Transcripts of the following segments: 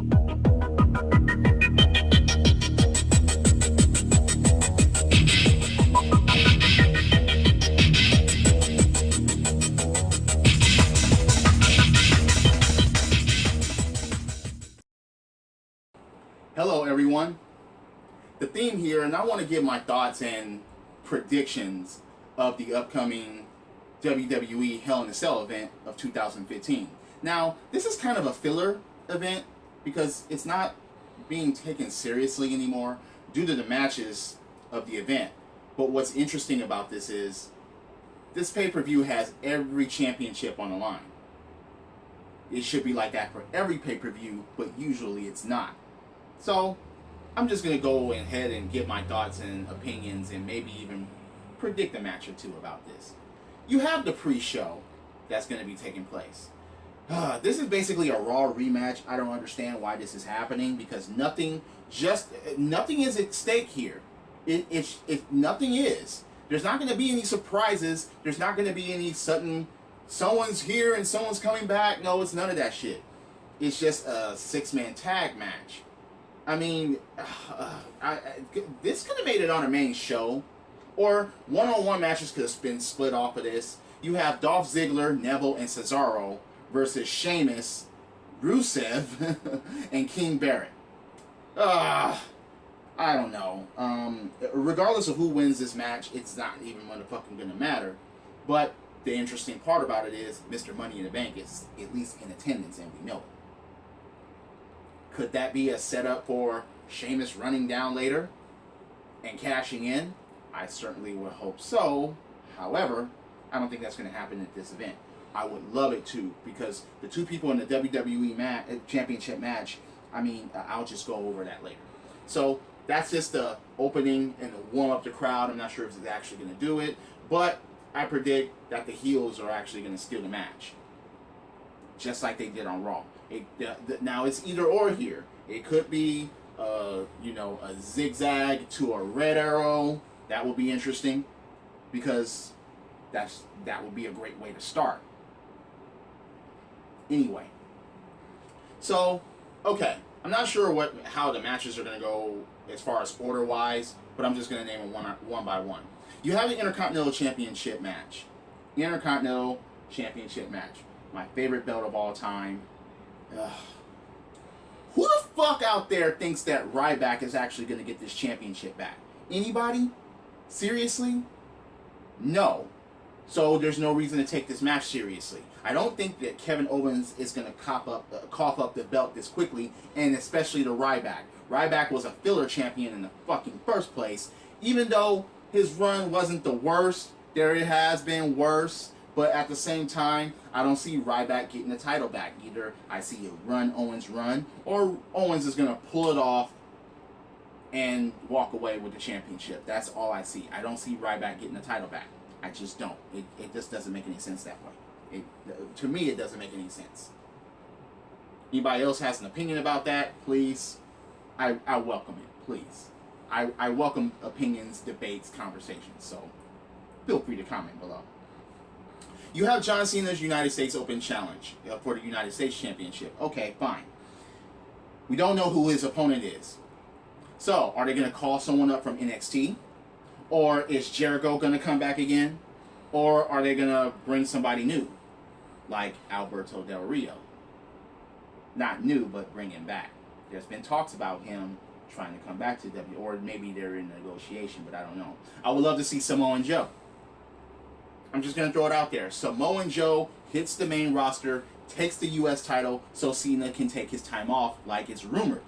Hello, everyone. The theme here, and I want to give my thoughts and predictions of the upcoming WWE Hell in a Cell event of 2015. Now, this is kind of a filler event because it's not being taken seriously anymore due to the matches of the event. But what's interesting about this is this pay-per-view has every championship on the line. It should be like that for every pay-per-view, but usually it's not. So, I'm just going to go ahead and give my thoughts and opinions and maybe even predict a match or two about this. You have the pre-show that's going to be taking place. This is basically a Raw rematch. I don't understand why this is happening because nothing is at stake here. Nothing is. There's not going to be any surprises. There's not going to be any sudden someone's here and someone's coming back. No, it's none of that shit. It's just a 6-man tag match. I mean, this could have made it on a main show, or one-on-one matches could have been split off of this. You have Dolph Ziggler, Neville, and Cesaro versus Sheamus, Rusev, and King Barrett. I don't know. Regardless of who wins this match, it's not even motherfucking gonna matter. But the interesting part about it is Mr. Money in the Bank is at least in attendance, and we know it. Could that be a setup for Sheamus running down later and cashing in? I certainly would hope so. However, I don't think that's going to happen at this event. I would love it to, because the two people in the WWE Championship match, I mean, I'll just go over that later. So that's just the opening and the warm up the crowd. I'm not sure if it's actually going to do it, but I predict that the heels are actually going to steal the match, just like they did on Raw. Now it's either or here. It could be, a zigzag to a red arrow. That would be interesting, because that would be a great way to start. Anyway, so okay, I'm not sure how the matches are going to go as far as order wise, but I'm just going to name them one by one. You have the Intercontinental Championship match. Intercontinental Championship match. My favorite belt of all time. Who the fuck out there thinks that Ryback is actually going to get this championship back? Anybody? Seriously? No. So there's no reason to take this match seriously. I don't think that Kevin Owens is going to cough up the belt this quickly, and especially to Ryback. Ryback was a filler champion in the fucking first place. Even though his run wasn't the worst, there it has been worse. But at the same time, I don't see Ryback getting the title back. Either I see Owens run, or Owens is going to pull it off and walk away with the championship. That's all I see. I don't see Ryback getting the title back. I just don't. It just doesn't make any sense that way. To me, it doesn't make any sense. Anybody else has an opinion about that, please? I welcome it, please. I welcome opinions, debates, conversations. So feel free to comment below. You have John Cena's United States Open Challenge for the United States Championship. Okay, fine. We don't know who his opponent is. So, are they going to call someone up from NXT? Or is Jericho going to come back again? Or are they going to bring somebody new? Like Alberto Del Rio. Not new, but bring him back. There's been talks about him trying to come back to WWE. Or maybe they're in negotiation, but I don't know. I would love to see Samoa Joe. I'm just going to throw it out there. Samoa Joe hits the main roster, takes the U.S. title, so Cena can take his time off like it's rumored.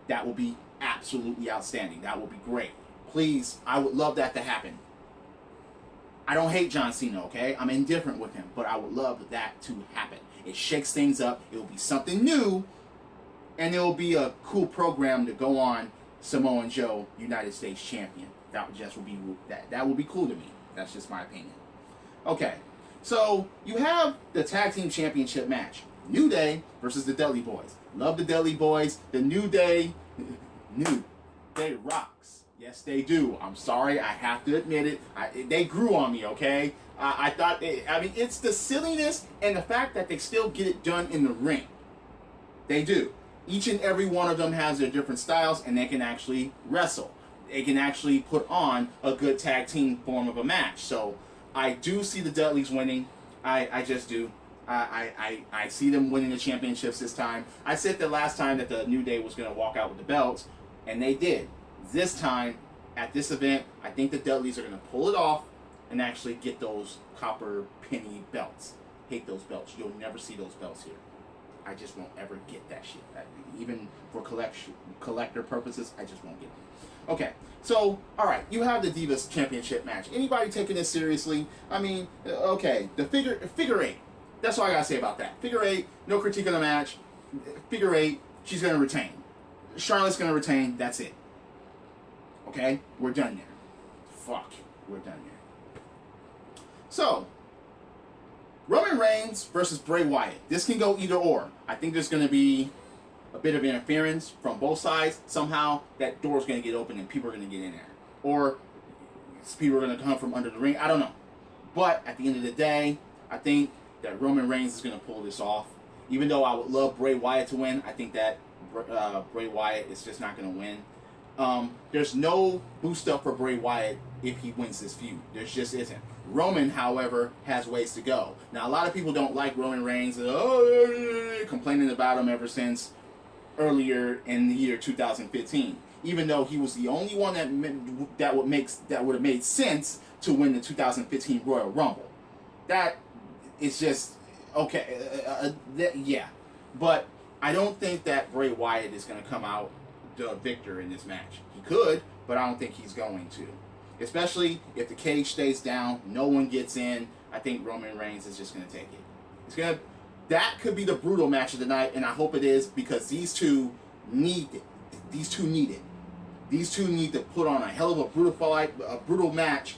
That would be absolutely outstanding. That would be great. Please, I would love that to happen. I don't hate John Cena, okay? I'm indifferent with him, but I would love that to happen. It shakes things up. It will be something new, and it will be a cool program to go on. Samoa Joe, United States Champion. That would be cool to me. That's just my opinion. Okay, so you have the Tag Team Championship match. New Day versus the Dudley Boys. Love the Dudley Boys. The New Day rocks. Yes, they do. I'm sorry, I have to admit it. They grew on me, okay? It's the silliness and the fact that they still get it done in the ring. They do. Each and every one of them has their different styles, and they can actually wrestle. They can actually put on a good tag team form of a match. So I do see the Dudleys winning. I just do. I see them winning the championships this time. I said the last time that the New Day was going to walk out with the belts, and they did. This time, at this event, I think the Dudleys are going to pull it off and actually get those copper penny belts. Hate those belts. You'll never see those belts here. I just won't ever get that shit. Even for collector purposes, I just won't get them. Okay, so, alright, you have the Divas Championship match. Anybody taking this seriously? I mean, okay, the figure eight. That's all I gotta say about that. Figure eight, no critique of the match. Figure eight, she's gonna retain. Charlotte's gonna retain, that's it. Okay, we're done there. Fuck, we're done there. So, Roman Reigns versus Bray Wyatt. This can go either or. I think there's gonna be a bit of interference from both sides. Somehow that door's going to get open and people are going to get in there. Or people are going to come from under the ring. I don't know. But at the end of the day, I think that Roman Reigns is going to pull this off. Even though I would love Bray Wyatt to win, I think that Bray Wyatt is just not going to win. There's no boost up for Bray Wyatt if he wins this feud. There just isn't. Roman, however, has ways to go. Now, a lot of people don't like Roman Reigns. Complaining about him ever since earlier in the year 2015, even though he was the only one that would have made sense to win the 2015 Royal Rumble. That is just okay. Yeah, but I don't think that Bray Wyatt is going to come out the victor in this match. He could, but I don't think he's going to. Especially if the cage stays down, no one gets in. I think Roman Reigns is just going to take it. That could be the brutal match of the night, and I hope it is, because these two need it. These two need it. These two need to put on a hell of a brutal fight, a brutal match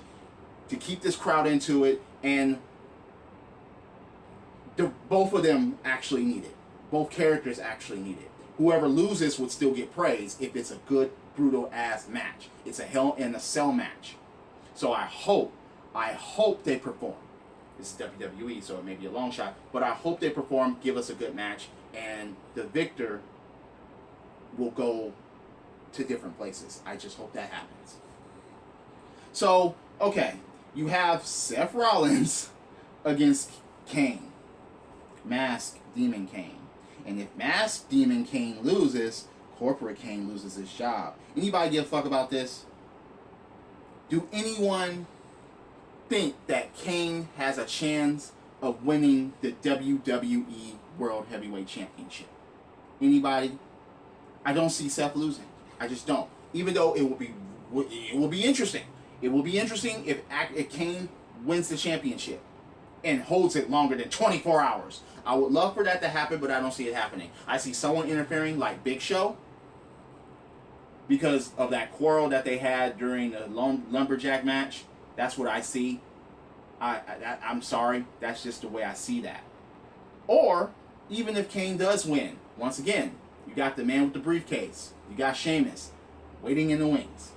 to keep this crowd into it, and both of them actually need it. Both characters actually need it. Whoever loses would still get praise if it's a good, brutal-ass match. It's a Hell in a Cell match. So I hope they perform. It's WWE, so it may be a long shot, but I hope they perform, give us a good match, and the victor will go to different places. I just hope that happens. So, okay, you have Seth Rollins against Kane. Masked Demon Kane. And if Masked Demon Kane loses, Corporate Kane loses his job. Anybody give a fuck about this? Do anyone think that Kane has a chance of winning the WWE World Heavyweight Championship? Anybody? I don't see Seth losing. I just don't. Even though it will be interesting. It will be interesting if Kane wins the championship and holds it longer than 24 hours. I would love for that to happen, but I don't see it happening. I see someone interfering like Big Show because of that quarrel that they had during the Lumberjack match. That's what I see. I'm sorry. That's just the way I see that. Or, even if Kane does win, once again, you got the man with the briefcase. You got Sheamus waiting in the wings.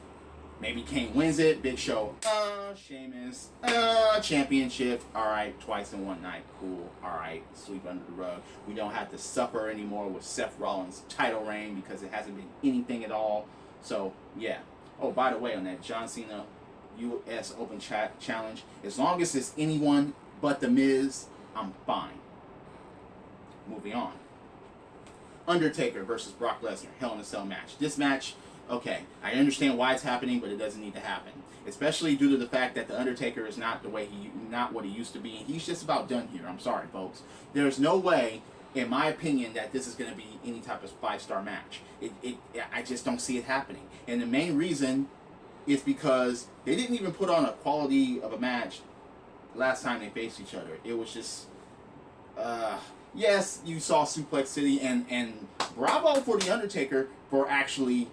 Maybe Kane wins it. Big Show, Sheamus, championship. Alright, twice in one night. Cool. Alright, sweep under the rug. We don't have to suffer anymore with Seth Rollins' title reign because it hasn't been anything at all. So, yeah. Oh, by the way, on that John Cena U.S. Open Challenge, as long as it's anyone but The Miz, I'm fine. Moving on. Undertaker versus Brock Lesnar, Hell in a Cell match. This match, okay, I understand why it's happening, but it doesn't need to happen. Especially due to the fact that the Undertaker is not what he used to be. He's just about done here. I'm sorry, folks. There's no way, in my opinion, that this is going to be any type of 5-star match. I just don't see it happening. And the main reason is because they didn't even put on a quality of a match last time they faced each other. It was just, yes, you saw Suplex City, and bravo for The Undertaker for actually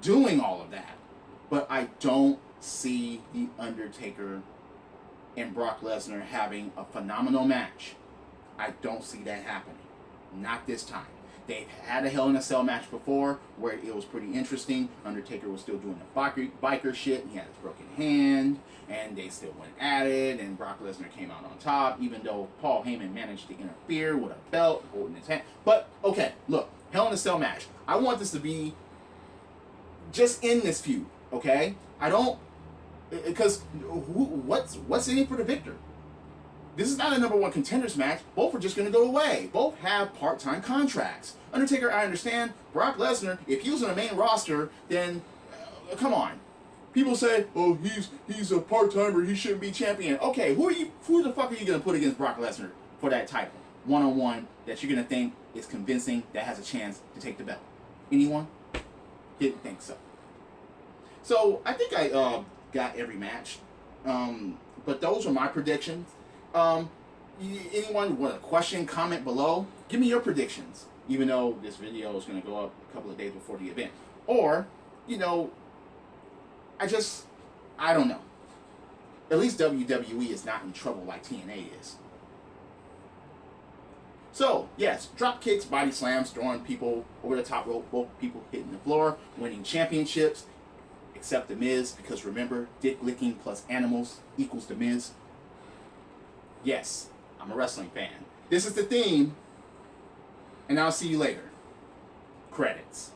doing all of that. But I don't see The Undertaker and Brock Lesnar having a phenomenal match. I don't see that happening. Not this time. They've had a Hell in a Cell match before where it was pretty interesting. Undertaker was still doing the biker shit. He had his broken hand, and they still went at it, and Brock Lesnar came out on top, even though Paul Heyman managed to interfere with a belt holding his hand. But, okay, look, Hell in a Cell match. I want this to be just in this feud, okay? I don't, because what's in it for the victor? This is not a number one contenders match. Both are just going to go away. Both have part-time contracts. Undertaker, I understand. Brock Lesnar, if he was on the main roster, then come on. People say, "Oh, he's a part-timer. He shouldn't be champion." Okay, who the fuck are you going to put against Brock Lesnar for that title, one-on-one, that you're going to think is convincing, that has a chance to take the belt? Anyone? Didn't think so. So I think I got every match, but those are my predictions. Anyone want a question, comment below? Give me your predictions, even though this video is going to go up a couple of days before the event. Or, I don't know. At least WWE is not in trouble like TNA is. So, yes, drop kicks, body slams, throwing people over the top rope, both people hitting the floor, winning championships, except The Miz, because remember, dick licking plus animals equals The Miz. Yes, I'm a wrestling fan. This is the theme, and I'll see you later. Credits.